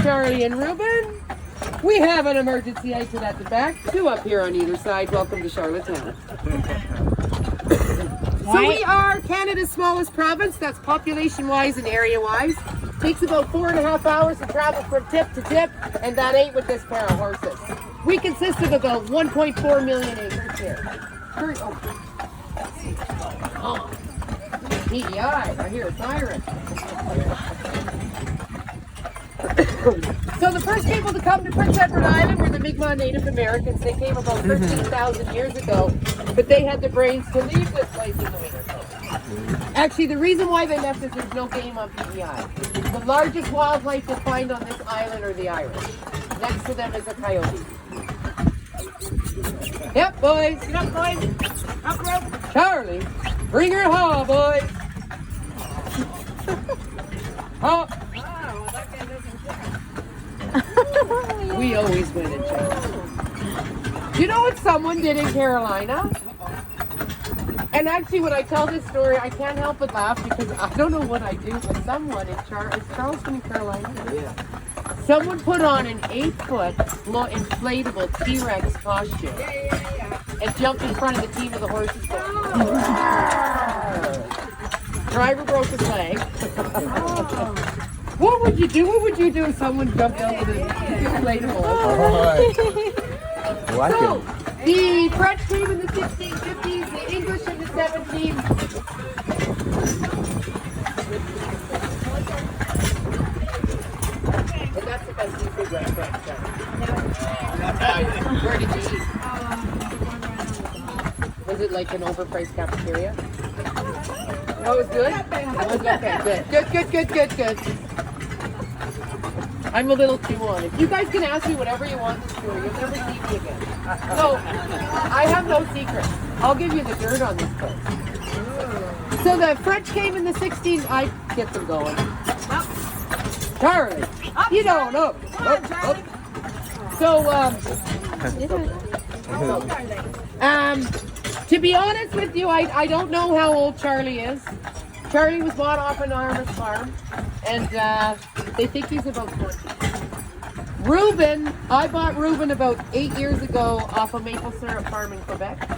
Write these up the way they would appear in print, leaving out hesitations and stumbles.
Charlie and Ruben. We have an emergency exit at the back. Two up here on either side. Welcome to Charlottetown. So we are Canada's smallest province. That's population-wise and area-wise. Takes about 4.5 hours to travel from tip to tip, and that ain't with this pair of horses. We consist of about 1.4 million acres here. Oh, PEI, I hear a siren. So the first people to come to Prince Edward Island were the Mi'kmaq Native Americans. They came about 13,000 years ago, but they had the brains to leave this place in the winter. Actually, the reason why they left is there's no game on PEI. The largest wildlife you'll find on this island are the Irish. Next to them is a coyote. Yep, boys. Get up, boys. Up, rope. Charlie, bring her home, boys. Hop. We always win in Charlie. Do you know what someone did in Carolina? And actually, when I tell this story, I can't help but laugh because I don't know what I do, but someone in Charleston, Carolina, yeah. Someone put on an 8-foot inflatable T-Rex costume and jumped in front of the team of the horses. Driver broke his leg. What would you do? What would you do if someone jumped out with an inflatable? So, the French came in the 1650s, the English in the 17th. And that's the best seafood restaurant. Where did you eat? Was it like an overpriced cafeteria? Oh, it was good? It was okay, good. I'm a little too on it. You guys can ask me whatever you want this tour. You'll never see me again. So, I have no secrets. I'll give you the dirt on this place. So the French came in the 16th. I get them going. Up. Charlie. Up, you don't know. Up. So, to be honest with you, I don't know how old Charlie is. Charlie was bought off an Armis farm, and they think he's about 20. Ruben, I bought Ruben about 8 years ago off a maple syrup farm in Quebec.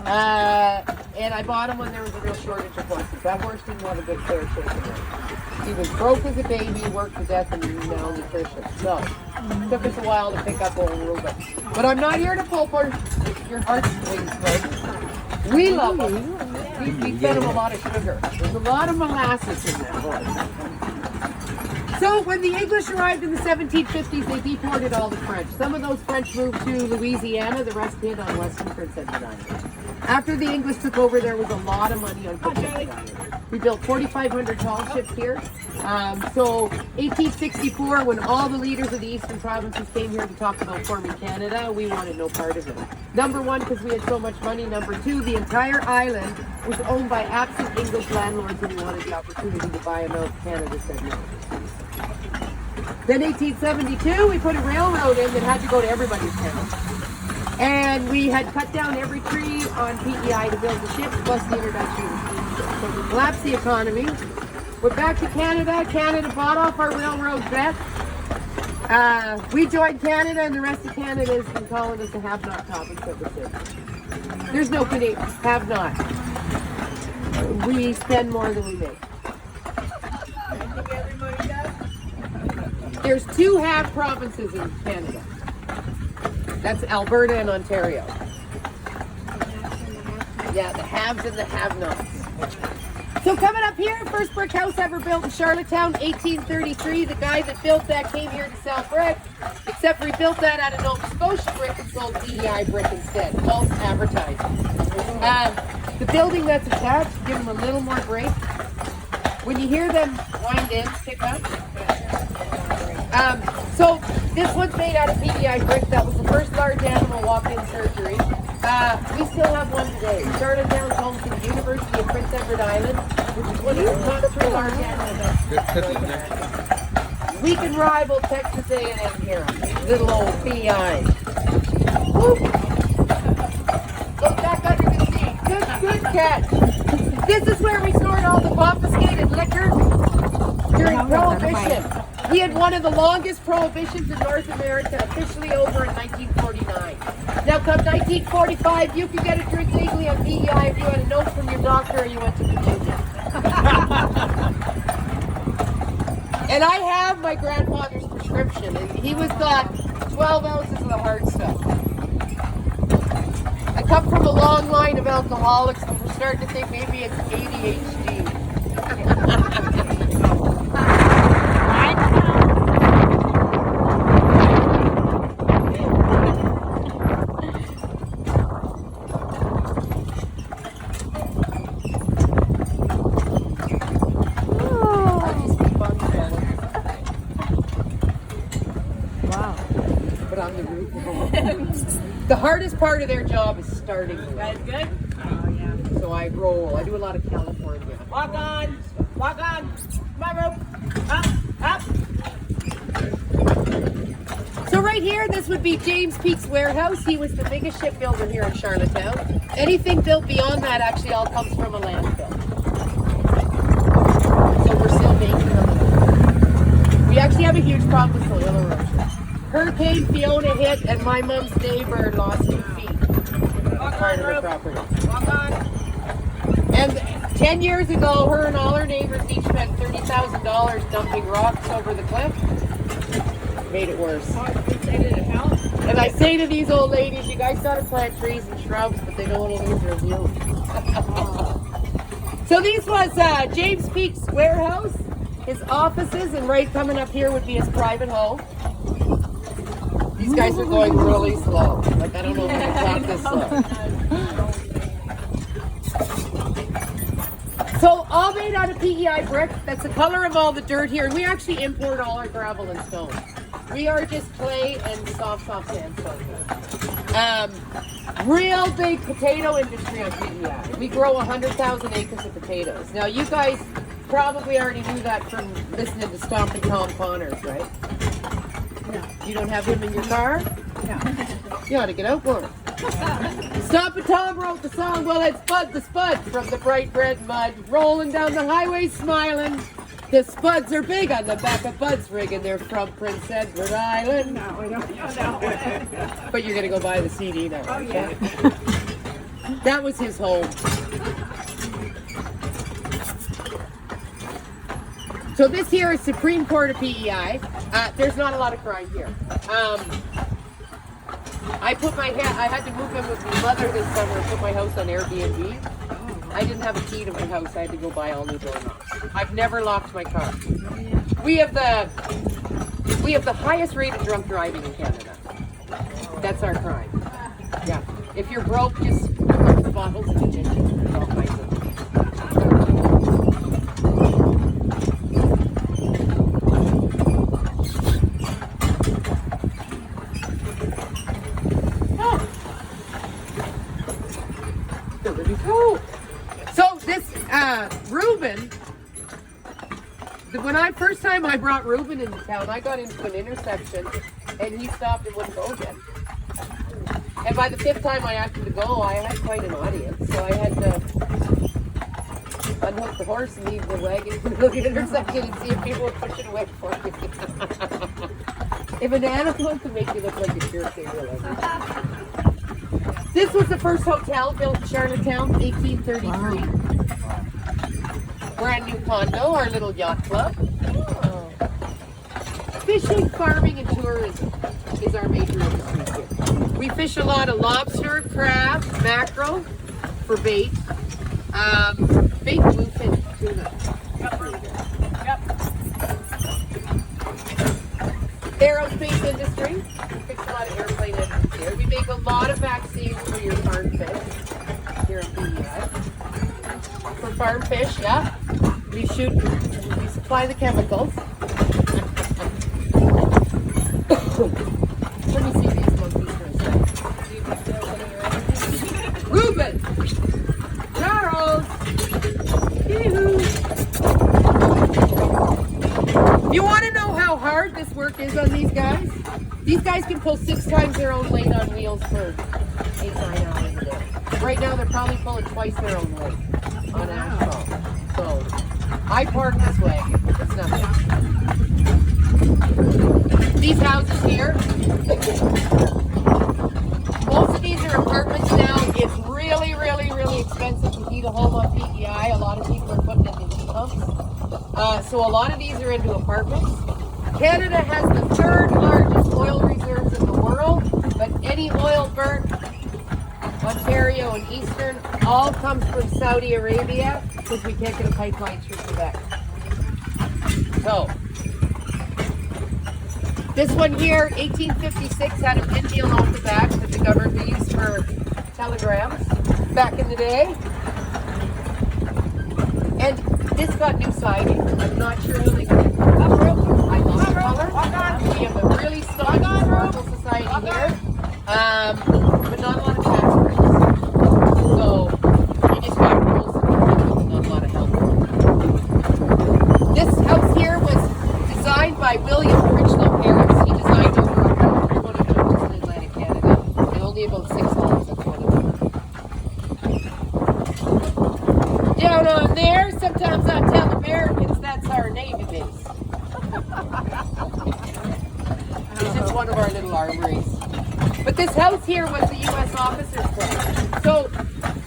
And I bought him when there was a real shortage of horses. That horse didn't have a good fair shake of it. He was broke as a baby, worked to death, and malnutrition. So, it took us a while to pick up old Ruben. But I'm not here to pull for your heartstrings, folks. We love him. We fed him a lot of sugar. There's a lot of molasses in that horse. So when the English arrived in the 1750s, they deported all the French. Some of those French moved to Louisiana, the rest hid on Western Prince Edward Island. After the English took over, there was a lot of money on Prince Edward Island. We built 4,500 tall ships here. So 1864, when all the leaders of the Eastern provinces came here to talk about forming Canada, we wanted no part of it. Number one, because we had so much money. Number two, the entire island was owned by absent English landlords and we wanted the opportunity to buy them out. Canada said no. Then 1872, we put a railroad in that had to go to everybody's town. And we had cut down every tree on PEI to build the ships, plus the introduction of the steamship. So we collapsed the economy. We're back to Canada. Canada bought off our railroad debt. We joined Canada, and the rest of Canada has been calling us a have-not province ever since. There's no Canadian have-not. We spend more than we make. There's 2 have provinces in Canada. That's Alberta and Ontario. Yeah, the haves and the have-nots. So coming up here, first brick house ever built in Charlottetown, 1833. The guy that built that came here to sell brick, except for he built that out of Nova Scotia brick and sold PEI brick instead. False advertising. The building that's attached, give them a little more break. When you hear them wind in, pick up. So this one's made out of PEI brick. That was the first large animal walk-in surgery. We still have one today. Charlottetown's home to the University of Prince Edward Island, which is one of the top 3 large animals. We can rival Texas A&M here. Little old PEI. Look back under the seat. Good catch. This is where we stored all the confiscated liquor during Prohibition. We had one of the longest prohibitions in North America, officially over in 1949. Now come 1945, you could get a drink legally on PEI if you had a note from your doctor or you went to Virginia. And I have my grandfather's prescription, and he was got 12 ounces of the hard stuff. I come from a long line of alcoholics, and we're starting to think maybe it's ADHD. The hardest part of their job is starting. That's good. Oh, yeah. So I roll. I do a lot of California. Walk on. Walk on. Come on, rope. Up. Up. So right here, this would be James Peake's warehouse. He was the biggest shipbuilder here in Charlottetown. Anything built beyond that actually all comes from a landfill. So we're still making them. We actually have a huge problem with soil erosion. Hurricane Fiona hit and my mom's neighbor lost 2 feet. Part of her property. Walk on. And 10 years ago, her and all her neighbors each spent $30,000 dumping rocks over the cliff. Made it worse. And I say to these old ladies, you guys gotta plant trees and shrubs, but they don't want to lose their view. So this was James Peake's warehouse, his offices, and right coming up here would be his private home. These guys are going really slow. Like, I don't know if I can talk this slow. So, all made out of PEI brick. That's the color of all the dirt here. And we actually import all our gravel and stone. We are just clay and soft sandstone. Real big potato industry on PEI. We grow 100,000 acres of potatoes. Now, you guys probably already knew that from listening to Stompin' Tom Connors, right? No. You don't have him in your car? No. You ought to get out for him. Stompin' Tom wrote the song, well, it's Bud the Spud from the bright red mud, rolling down the highway smiling. The spuds are big on the back of Bud's rig, and they're from Prince Edward Island. No, I don't know. But you're going to go buy the CD now. Oh, yeah. That was his home. So this here is Supreme Court of PEI. There's not a lot of crime here. I had to move in with my mother this summer and put my house on Airbnb. I didn't have a key to my house. I had to go buy all new doorknobs. I've never locked my car. We have the highest rate of drunk driving in Canada. That's our crime. Yeah. If you're broke, just put the bottles in the kitchen. There's all kinds of them. So this Reuben, first time I brought Reuben into town, I got into an intersection and he stopped and wouldn't go again. And by the 5th time I asked him to go, I had quite an audience, so I had to unhook the horse and leave the wagon in the middle of the intersection and see if people would push it away for me. If an animal can make you look like a jerk, they realize it. This was the first hotel built in Charlottetown, 1833. Brand new condo, our little yacht club. Oh. Fishing, farming, and tourism is our major industry here. We fish a lot of lobster, crab, mackerel for bait, bait bluefin tuna. Yep. Aerospace industry. We fix a lot of airplane engines here. We make a lot of vaccines for your farm fish here at PEI. For farm fish, yeah. We supply the chemicals. Let me see these monkeys for a second. Reuben! Charles! Yoo-hoo! You want to know how hard this work is on these guys? These guys can pull 6 times their own weight on wheels for 8-9 hours a day. Right now they're probably pulling twice their own weight on asphalt. So I park this way. It's nothing. These houses here, most of these are apartments now. It's really, really, really expensive to heat a home on PEI. A lot of people are putting in heat pumps. So a lot of these are into apartments. Canada has the third largest oil reserves in the world, but any oil burnt, Ontario and Eastern, all comes from Saudi Arabia because we can't get a pipeline through Quebec. So, this one here, 1856, had a pinwheel off the back that the government used for telegrams back in the day. And this got new siding. I'm not sure how they got it. I love the color. We have a really strong historical society here. But not a lot of tax breaks. So, you just got rules and not a lot of help. This house here was designed by William Critchlow Harris. He designed over 120 churches in Atlantic Canada. And only about 6 homes, that's one of them. Down on there, sometimes I tell Americans that's our Navy base. It's just one of our little armories. But this house here was the U.S. Officers Club. So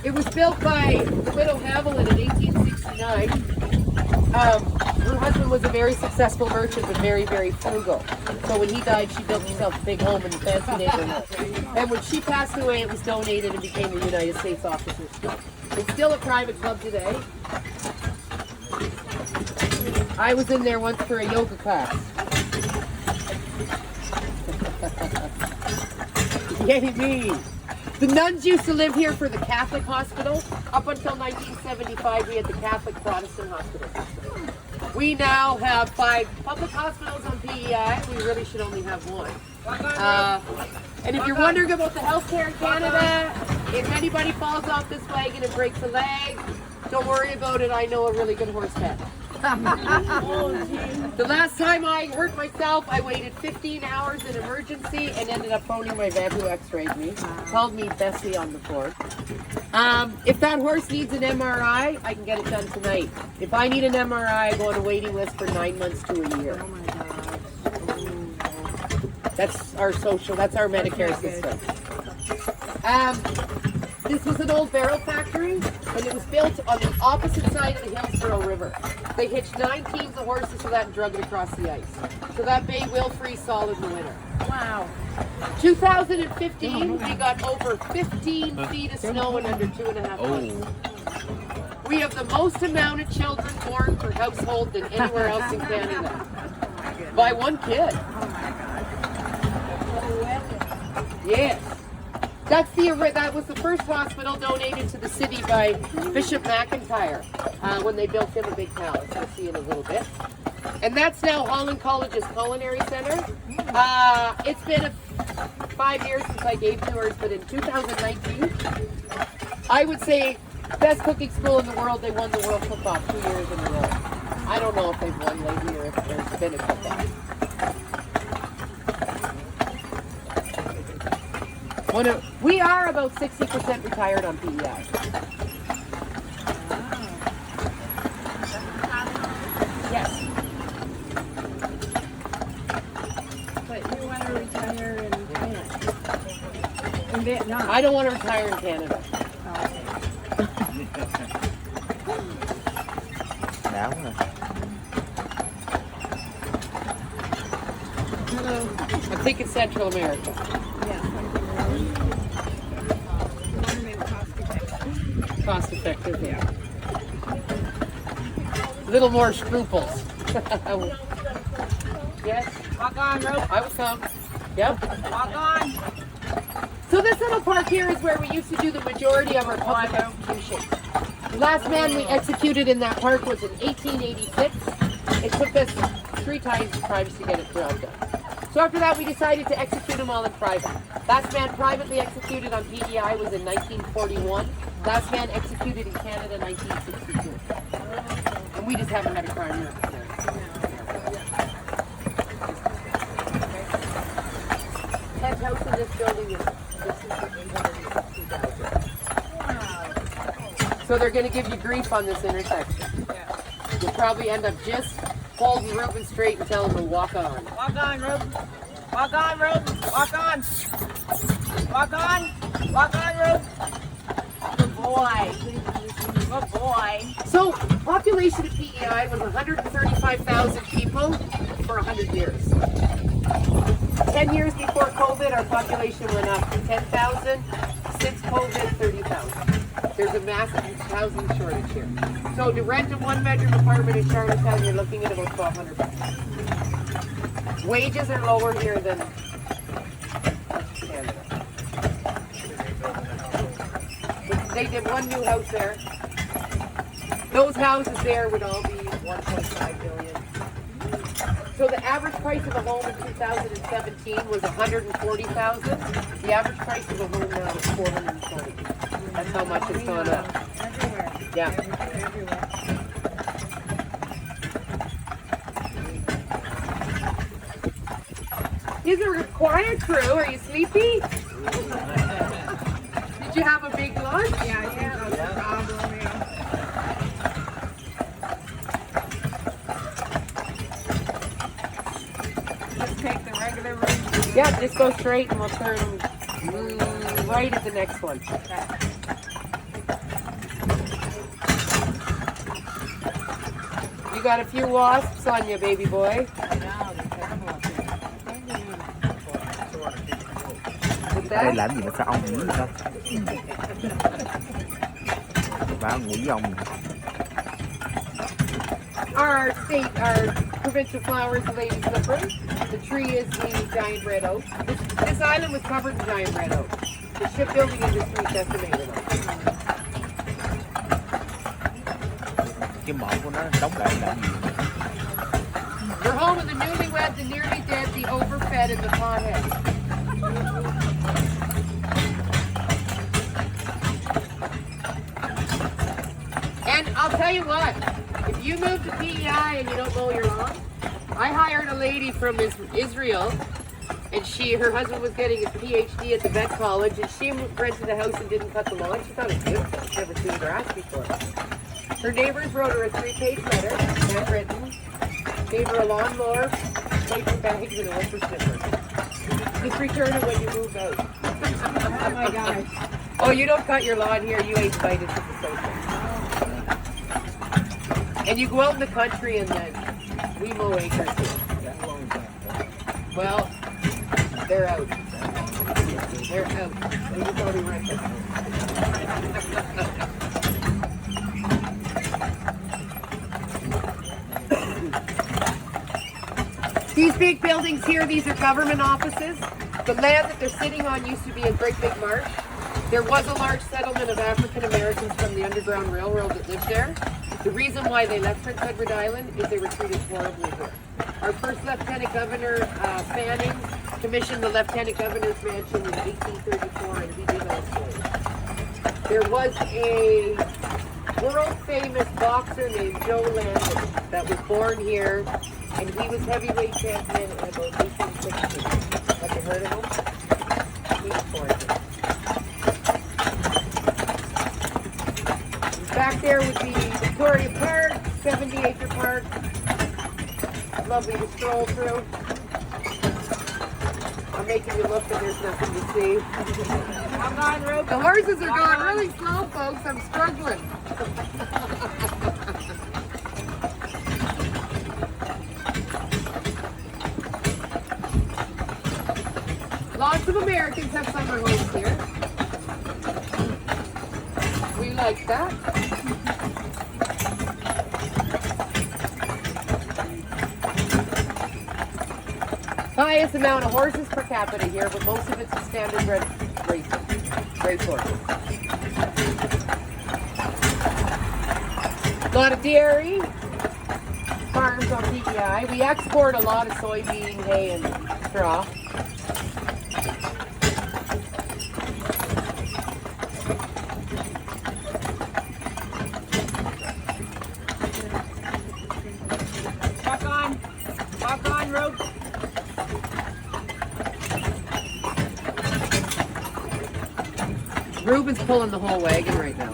it was built by the widow Haviland in 1869. Her husband was a very successful merchant, but very, very frugal. So when he died, she built herself a big home in the fancy neighborhood. And when she passed away, it was donated and became the United States Officers Club. It's still a private club today. I was in there once for a yoga class. Yay me! The nuns used to live here for the Catholic hospital. Up until 1975, we had the Catholic Protestant hospital. We now have 5 public hospitals on PEI. We really should only have one. And if you're wondering about the healthcare in Canada, if anybody falls off this wagon and breaks a leg, don't worry about it. I know a really good horse vet. The last time I hurt myself, I waited 15 hours in emergency and ended up phoning my vet who x-rayed me. Called me Bessie on the floor. If that horse needs an MRI, I can get it done tonight. If I need an MRI, I go on a waiting list for 9 months to a year. Oh my gosh. That's our Medicare system. This was an old barrel factory, and it was built on the opposite side of the Hillsborough River. They hitched 9 teams of horses to that and drug it across the ice. So that bay will freeze solid in the winter. Wow. 2015, we got over 15 feet of snow in under 2.5 months. We have the most amount of children born per household than anywhere else in Canada. By one kid. Oh my God. Yes. That was the first hospital donated to the city by Bishop McIntyre when they built him a big palace. We'll see in a little bit. And that's now Holland College's Culinary Center. It's been 5 years since I gave tours, but in 2019, I would say best cooking school in the world. They won the World Cook-Off 2 years in a row. I don't know if they've won lately or if there's been a cook-off. We are about 60% retired on PEI. Yes. But you want to retire in Vietnam? I don't want to retire in Canada. Hello. I'm thinking Central America. Cost effective, yeah. A little more scruples. Yes. Walk on, rope. I will come. Yep. Walk on. So this little park here is where we used to do the majority of our public executions. The last man we executed in that park was in 1886. It took us 3 times as privates to get it job done. So after that, we decided to execute them all in private. Last man privately executed on PEI was in 1941. Last man executed in Canada, 1962. And we just haven't had a crime yet. Head house in this building is $860,000. So they're going to give you grief on this intersection. You'll probably end up just hold Reuben straight and tell him to walk on. Walk on, Reuben. Walk on, Reuben. Walk on. Walk on. Walk on, Reuben. Good boy. Good boy. So, population of PEI was 135,000 people for 100 years. 10 years before COVID, our population went up to 10,000. Since COVID, 30,000. There's a massive housing shortage here. So to rent a one-bedroom apartment in Charlottetown, you're looking at about $1,200. Wages are lower here than Canada. They did one new house there. Those houses there would all be 1.5 million. So the average price of a home in 2017 was 140,000. The average price of a home now is 420. That's how much it's gone up. Everywhere. Yeah. Everywhere. These are a quiet crew. Are you sleepy? Did you have a big lunch? Yeah, that's the problem, yeah. Just take the regular route. Yeah, just go straight and we'll turn right at the next one. You got a few wasps on you, baby boy. What's Đây that? làm gì mà sao ong nhỉ vậy ta? Bà ngủ với ong. Our provincial flower is the lady slipper. The tree is the giant red oak. This island was covered in giant red oak. The shipbuilding industry decimated them. Cái mỏ của nó đóng lại làm gì? They're home of the newlywed, the nearly dead, the overfed, and the pothead. And I'll tell you what, if you move to PEI and you don't mow your lawn, I hired a lady from Israel, and her husband was getting his PhD at the vet college, and she rented a house and didn't cut the lawn. She thought it was beautiful. She'd never seen grass before. Her neighbors wrote her a 3-page letter, handwritten, gave her a lawnmower, paper bags, and a whippersnapper. Just return it when you move out. Oh my gosh. Oh, you don't cut your lawn here. You ain't invited to the social. And you go out in the country and then we mow acres here. Well, they're out. They're out. They just already rented. These big buildings here, these are government offices. The land that they're sitting on used to be a great big marsh. There was a large settlement of African Americans from the Underground Railroad that lived there. The reason why they left Prince Edward Island is they were treated horribly here. Our first Lieutenant Governor, Fanning, commissioned the Lieutenant Governor's Mansion in 1834, and he did all slaves. There was a world-famous boxer named Joe Landon that was born here, and he was heavyweight champion in about 1860. Have you heard of him? He was born here. Back there would be Victoria Park, 70-acre park. Lovely to stroll through. I'm making you look, but there's nothing to see. I'm on, Reuben. The horses are going really slow, folks. I'm struggling. Lots of Americans have summer homes here. We like that. Highest amount of horses per capita here, but most of it's a standard bred race horses. A lot of dairy farms on PEI. We export a lot of soybean, hay, and straw. Walk on, Reuben. Reuben's pulling the whole wagon right now.